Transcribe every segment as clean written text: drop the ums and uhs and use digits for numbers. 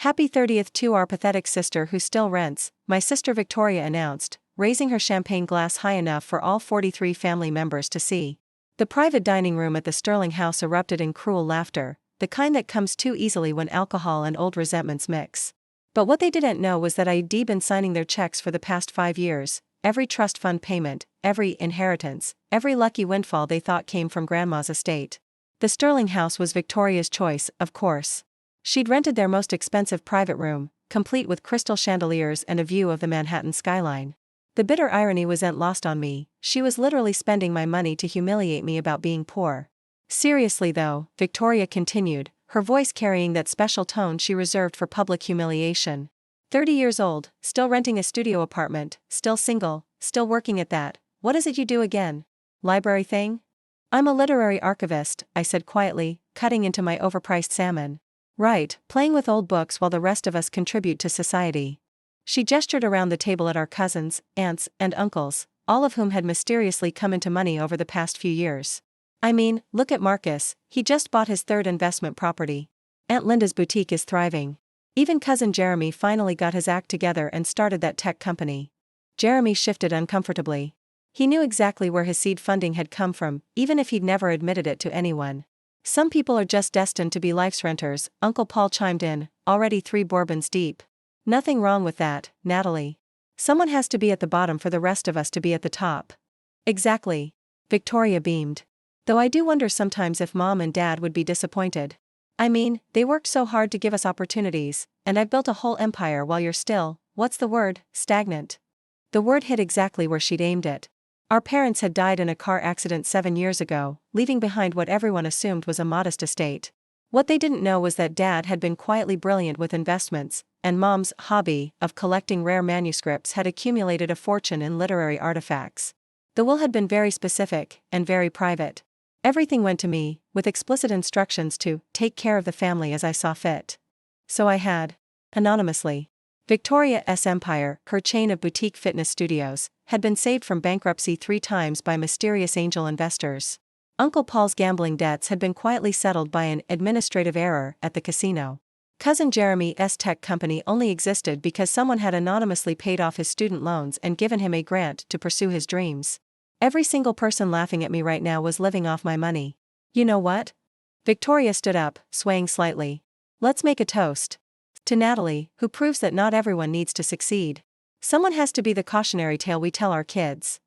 Happy 30th to our pathetic sister who still rents, my sister Victoria announced, raising her champagne glass high enough for all 43 family members to see. The private dining room at the Sterling house erupted in cruel laughter, the kind that comes too easily when alcohol and old resentments mix. But what they didn't know was that I'd been signing their checks for the past 5 years, every trust fund payment, every inheritance, every lucky windfall they thought came from Grandma's estate. The Sterling house was Victoria's choice, of course. She'd rented their most expensive private room, complete with crystal chandeliers and a view of the Manhattan skyline. The bitter irony wasn't lost on me, she was literally spending my money to humiliate me about being poor. Seriously though, Victoria continued, her voice carrying that special tone she reserved for public humiliation. 30 years old, still renting a studio apartment, still single, still working at that, what is it you do again? Library thing? I'm a literary archivist, I said quietly, cutting into my overpriced salmon. Right, playing with old books while the rest of us contribute to society. She gestured around the table at our cousins, aunts, and uncles, all of whom had mysteriously come into money over the past few years. I mean, look at Marcus, he just bought his 3rd investment property. Aunt Linda's boutique is thriving. Even cousin Jeremy finally got his act together and started that tech company. Jeremy shifted uncomfortably. He knew exactly where his seed funding had come from, even if he'd never admitted it to anyone. Some people are just destined to be life's renters, Uncle Paul chimed in, already 3 bourbons deep. Nothing wrong with that, Natalie. Someone has to be at the bottom for the rest of us to be at the top. Exactly. Victoria beamed. Though I do wonder sometimes if Mom and Dad would be disappointed. I mean, they worked so hard to give us opportunities, and I've built a whole empire while you're still, what's the word, stagnant. The word hit exactly where she'd aimed it. Our parents had died in a car accident 7 years ago, leaving behind what everyone assumed was a modest estate. What they didn't know was that Dad had been quietly brilliant with investments, and Mom's hobby of collecting rare manuscripts had accumulated a fortune in literary artifacts. The will had been very specific, and very private. Everything went to me, with explicit instructions to take care of the family as I saw fit. So I had. Anonymously. Victoria's empire, her chain of boutique fitness studios, had been saved from bankruptcy 3 times by mysterious angel investors. Uncle Paul's gambling debts had been quietly settled by an administrative error at the casino. Cousin Jeremy's tech company only existed because someone had anonymously paid off his student loans and given him a grant to pursue his dreams. Every single person laughing at me right now was living off my money. You know what? Victoria stood up, swaying slightly. Let's make a toast. To Natalie, who proves that not everyone needs to succeed. Someone has to be the cautionary tale we tell our kids.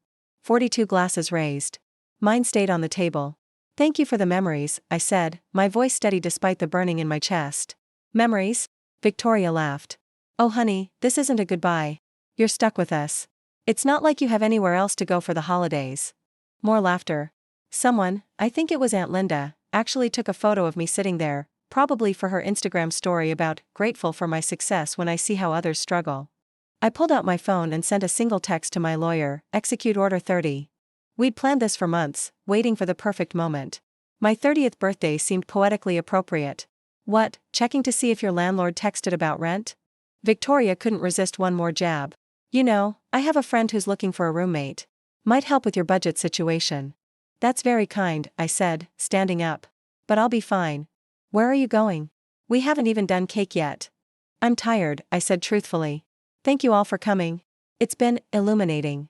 42 glasses raised. Mine stayed on the table. Thank you for the memories, I said, my voice steady despite the burning in my chest. Memories? Victoria laughed. Oh honey, this isn't a goodbye. You're stuck with us. It's not like you have anywhere else to go for the holidays. More laughter. Someone, I think it was Aunt Linda, actually took a photo of me sitting there, probably for her Instagram story about grateful for my success when I see how others struggle. I pulled out my phone and sent a single text to my lawyer, execute order 30. We'd planned this for months, waiting for the perfect moment. My 30th birthday seemed poetically appropriate. What, checking to see if your landlord texted about rent? Victoria couldn't resist one more jab. You know, I have a friend who's looking for a roommate. Might help with your budget situation. That's very kind, I said, standing up. But I'll be fine. Where are you going? We haven't even done cake yet. I'm tired, I said truthfully. Thank you all for coming. It's been illuminating.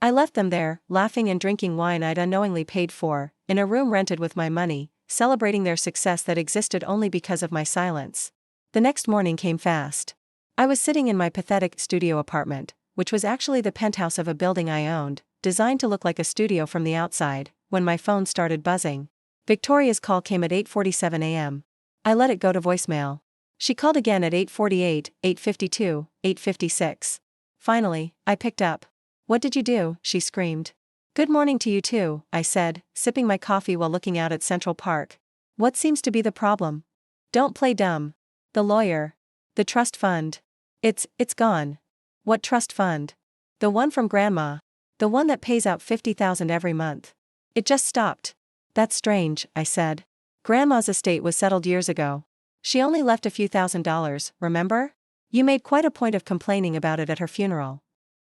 I left them there, laughing and drinking wine I'd unknowingly paid for, in a room rented with my money, celebrating their success that existed only because of my silence. The next morning came fast. I was sitting in my pathetic studio apartment, which was actually the penthouse of a building I owned, designed to look like a studio from the outside, when my phone started buzzing. Victoria's call came at 8:47 a.m. I let it go to voicemail. She called again at 8:48, 8:52, 8:56. Finally, I picked up. What did you do? She screamed. Good morning to you too, I said, sipping my coffee while looking out at Central Park. What seems to be the problem? Don't play dumb. The lawyer. The trust fund. It's gone. What trust fund? The one from Grandma. The one that pays out $50,000 every month. It just stopped. That's strange, I said. Grandma's estate was settled years ago. She only left a few $1,000s, remember? You made quite a point of complaining about it at her funeral.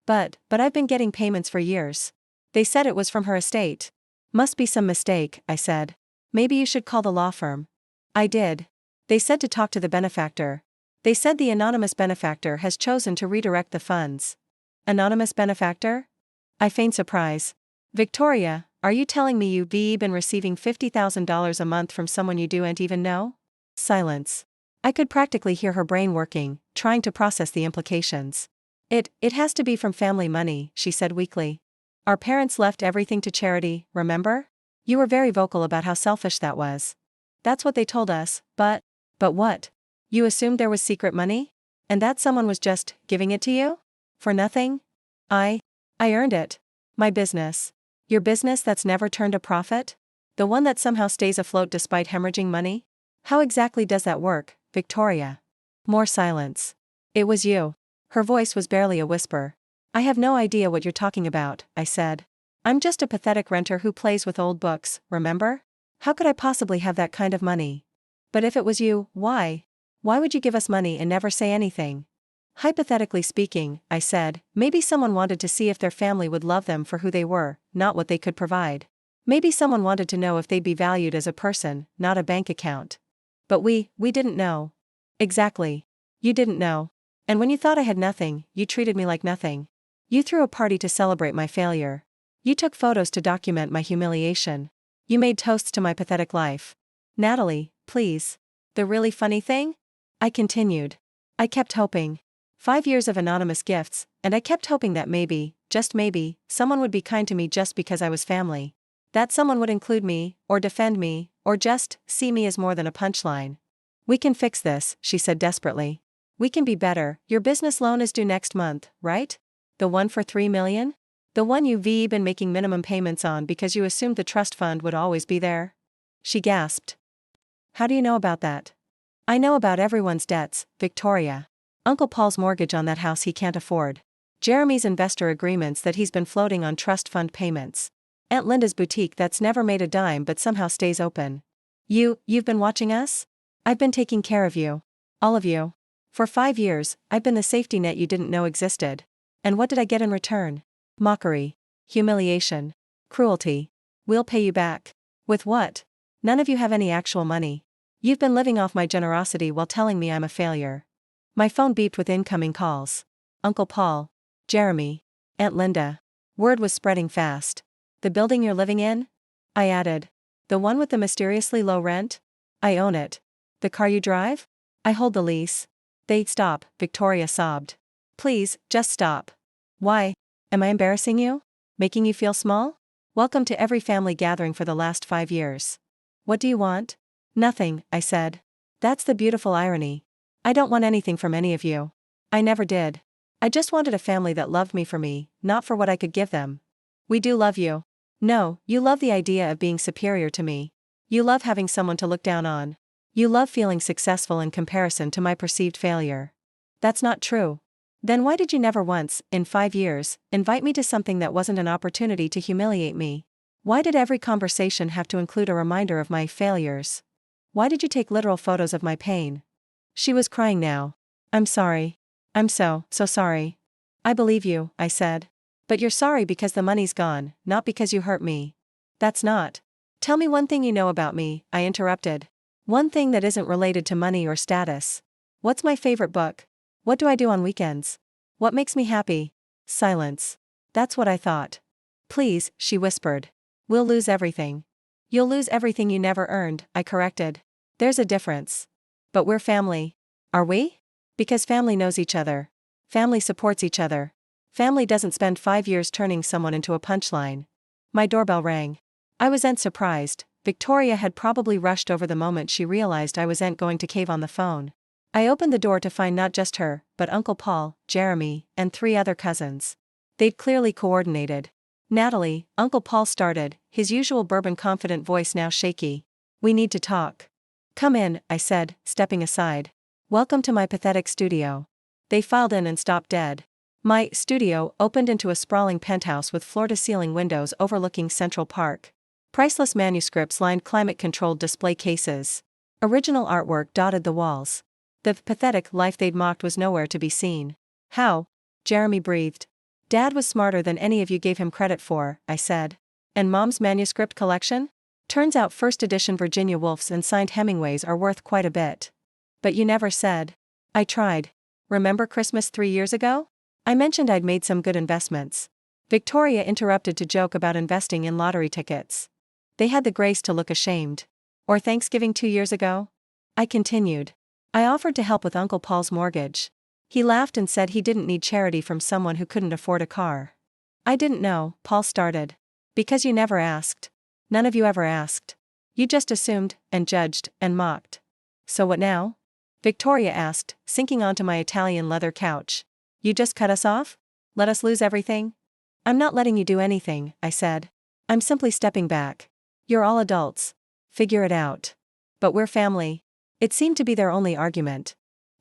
But I've been getting payments for years. They said it was from her estate. Must be some mistake, I said. Maybe you should call the law firm. I did. They said to talk to the benefactor. They said the anonymous benefactor has chosen to redirect the funds. Anonymous benefactor? I feigned surprise. Victoria, are you telling me you've been receiving $50,000 a month from someone you don't even know? Silence. I could practically hear her brain working, trying to process the implications. It has to be from family money, she said weakly. Our parents left everything to charity, remember? You were very vocal about how selfish that was. That's what they told us, but what? You assumed there was secret money? And that someone was just giving it to you? For nothing? I earned it. My business. Your business that's never turned a profit? The one that somehow stays afloat despite hemorrhaging money? How exactly does that work, Victoria? More silence. It was you. Her voice was barely a whisper. I have no idea what you're talking about, I said. I'm just a pathetic renter who plays with old books, remember? How could I possibly have that kind of money? But if it was you, why? Why would you give us money and never say anything? Hypothetically speaking, I said, maybe someone wanted to see if their family would love them for who they were, not what they could provide. Maybe someone wanted to know if they'd be valued as a person, not a bank account. But we didn't know. Exactly. You didn't know. And when you thought I had nothing, you treated me like nothing. You threw a party to celebrate my failure. You took photos to document my humiliation. You made toasts to my pathetic life. Natalie, please. The really funny thing? I continued. I kept hoping. 5 years of anonymous gifts, and I kept hoping that maybe, just maybe, someone would be kind to me just because I was family. That someone would include me, or defend me, or just see me as more than a punchline. We can fix this, she said desperately. We can be better. Your business loan is due next month, right? The one for $3 million? The one you've been making minimum payments on because you assumed the trust fund would always be there? She gasped. How do you know about that? I know about everyone's debts, Victoria. Uncle Paul's mortgage on that house he can't afford. Jeremy's investor agreements that he's been floating on trust fund payments. Aunt Linda's boutique that's never made a dime but somehow stays open. You've been watching us? I've been taking care of you. All of you. For 5 years, I've been the safety net you didn't know existed. And what did I get in return? Mockery. Humiliation. Cruelty. We'll pay you back. With what? None of you have any actual money. You've been living off my generosity while telling me I'm a failure. My phone beeped with incoming calls. Uncle Paul. Jeremy. Aunt Linda. Word was spreading fast. The building you're living in? I added. The one with the mysteriously low rent? I own it. The car you drive? I hold the lease. Stop, Victoria sobbed. Please, just stop. Why? Am I embarrassing you? Making you feel small? Welcome to every family gathering for the last 5 years. What do you want? Nothing, I said. That's the beautiful irony. I don't want anything from any of you. I never did. I just wanted a family that loved me for me, not for what I could give them. We do love you. No, you love the idea of being superior to me. You love having someone to look down on. You love feeling successful in comparison to my perceived failure. That's not true. Then why did you never once, in 5 years, invite me to something that wasn't an opportunity to humiliate me? Why did every conversation have to include a reminder of my failures? Why did you take literal photos of my pain? She was crying now. I'm sorry. I'm so sorry. I believe you, I said. But you're sorry because the money's gone, not because you hurt me. That's not. Tell me one thing you know about me, I interrupted. One thing that isn't related to money or status. What's my favorite book? What do I do on weekends? What makes me happy? Silence. That's what I thought. Please, she whispered. We'll lose everything. You'll lose everything you never earned, I corrected. There's a difference. But we're family. Are we? Because family knows each other. Family supports each other. Family doesn't spend 5 years turning someone into a punchline. My doorbell rang. I wasn't surprised. Victoria had probably rushed over the moment she realized I wasn't going to cave on the phone. I opened the door to find not just her, but Uncle Paul, Jeremy, and 3 other cousins. They'd clearly coordinated. Natalie, Uncle Paul started, his usual bourbon-confident voice now shaky. We need to talk. Come in, I said, stepping aside. Welcome to my pathetic studio. They filed in and stopped dead. My studio opened into a sprawling penthouse with floor-to-ceiling windows overlooking Central Park. Priceless manuscripts lined climate-controlled display cases. Original artwork dotted the walls. The pathetic life they'd mocked was nowhere to be seen. How? Jeremy breathed. Dad was smarter than any of you gave him credit for, I said. And Mom's manuscript collection? Turns out first edition Virginia Woolfs and signed Hemingways are worth quite a bit. But you never said. I tried. Remember Christmas 3 years ago? I mentioned I'd made some good investments. Victoria interrupted to joke about investing in lottery tickets. They had the grace to look ashamed. Or Thanksgiving 2 years ago? I continued. I offered to help with Uncle Paul's mortgage. He laughed and said he didn't need charity from someone who couldn't afford a car. I didn't know, Paul started. Because you never asked. None of you ever asked. You just assumed, and judged, and mocked. So what now? Victoria asked, sinking onto my Italian leather couch. You just cut us off? Let us lose everything? I'm not letting you do anything, I said. I'm simply stepping back. You're all adults. Figure it out. But we're family. It seemed to be their only argument.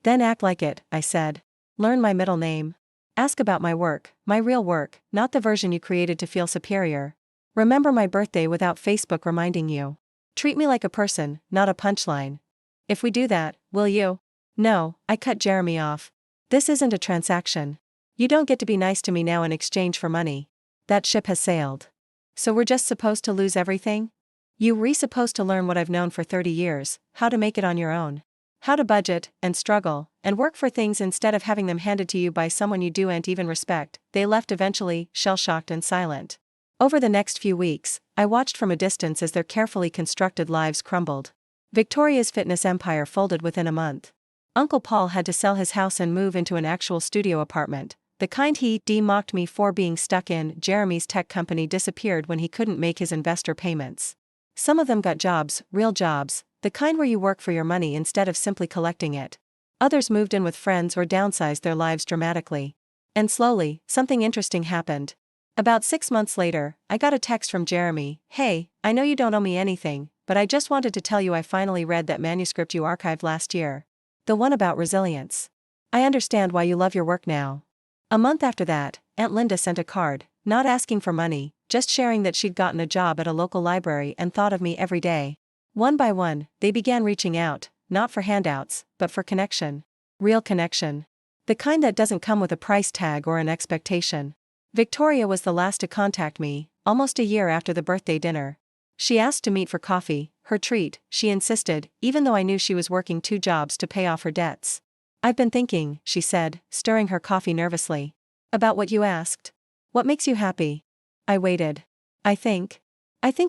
Then act like it, I said. Learn my middle name. Ask about my work, my real work, not the version you created to feel superior. Remember my birthday without Facebook reminding you. Treat me like a person, not a punchline. If we do that, will you? No, I cut Jeremy off. This isn't a transaction. You don't get to be nice to me now in exchange for money. That ship has sailed. So we're just supposed to lose everything? You're supposed to learn what I've known for 30 years, how to make it on your own. How to budget, and struggle, and work for things instead of having them handed to you by someone you don't even respect. They left eventually, shell-shocked and silent. Over the next few weeks, I watched from a distance as their carefully constructed lives crumbled. Victoria's fitness empire folded within a month. Uncle Paul had to sell his house and move into an actual studio apartment, the kind he mocked me for being stuck in. Jeremy's tech company disappeared when he couldn't make his investor payments. Some of them got jobs, real jobs, the kind where you work for your money instead of simply collecting it. Others moved in with friends or downsized their lives dramatically. And slowly, something interesting happened. About 6 months later, I got a text from Jeremy. Hey, I know you don't owe me anything, but I just wanted to tell you I finally read that manuscript you archived last year. The one about resilience. I understand why you love your work now. A month after that, Aunt Linda sent a card, not asking for money, just sharing that she'd gotten a job at a local library and thought of me every day. One by one, they began reaching out, not for handouts, but for connection. Real connection. The kind that doesn't come with a price tag or an expectation. Victoria was the last to contact me, almost a year after the birthday dinner. She asked to meet for coffee, her treat, she insisted, even though I knew she was working 2 jobs to pay off her debts. I've been thinking, she said, stirring her coffee nervously. About what you asked. What makes you happy? I waited. I think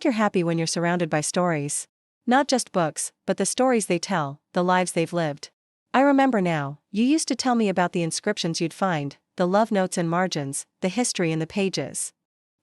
you're happy when you're surrounded by stories. Not just books, but the stories they tell, the lives they've lived. I remember now, you used to tell me about the inscriptions you'd find, the love notes and margins, the history in the pages.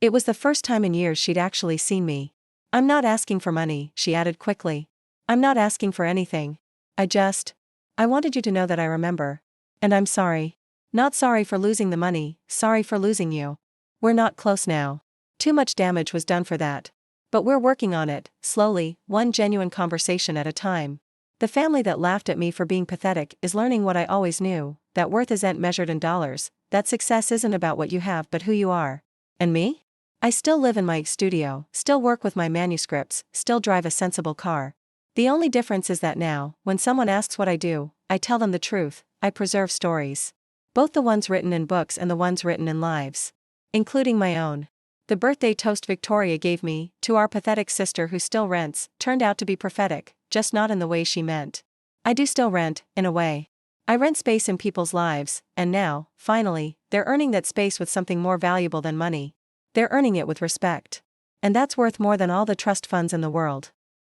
It was the first time in years she'd actually seen me. I'm not asking for money, she added quickly. I'm not asking for anything. I wanted you to know that I remember. And I'm sorry. Not sorry for losing the money, sorry for losing you. We're not close now. Too much damage was done for that. But we're working on it, slowly, one genuine conversation at a time. The family that laughed at me for being pathetic is learning what I always knew, that worth isn't measured in dollars, that success isn't about what you have but who you are. And me? I still live in my studio, still work with my manuscripts, still drive a sensible car. The only difference is that now, when someone asks what I do, I tell them the truth. I preserve stories. Both the ones written in books and the ones written in lives. Including my own. The birthday toast Victoria gave me, to our pathetic sister who still rents, turned out to be prophetic, just not in the way she meant. I do still rent, in a way. I rent space in people's lives, and now, finally, they're earning that space with something more valuable than money. They're earning it with respect. And that's worth more than all the trust funds in the world.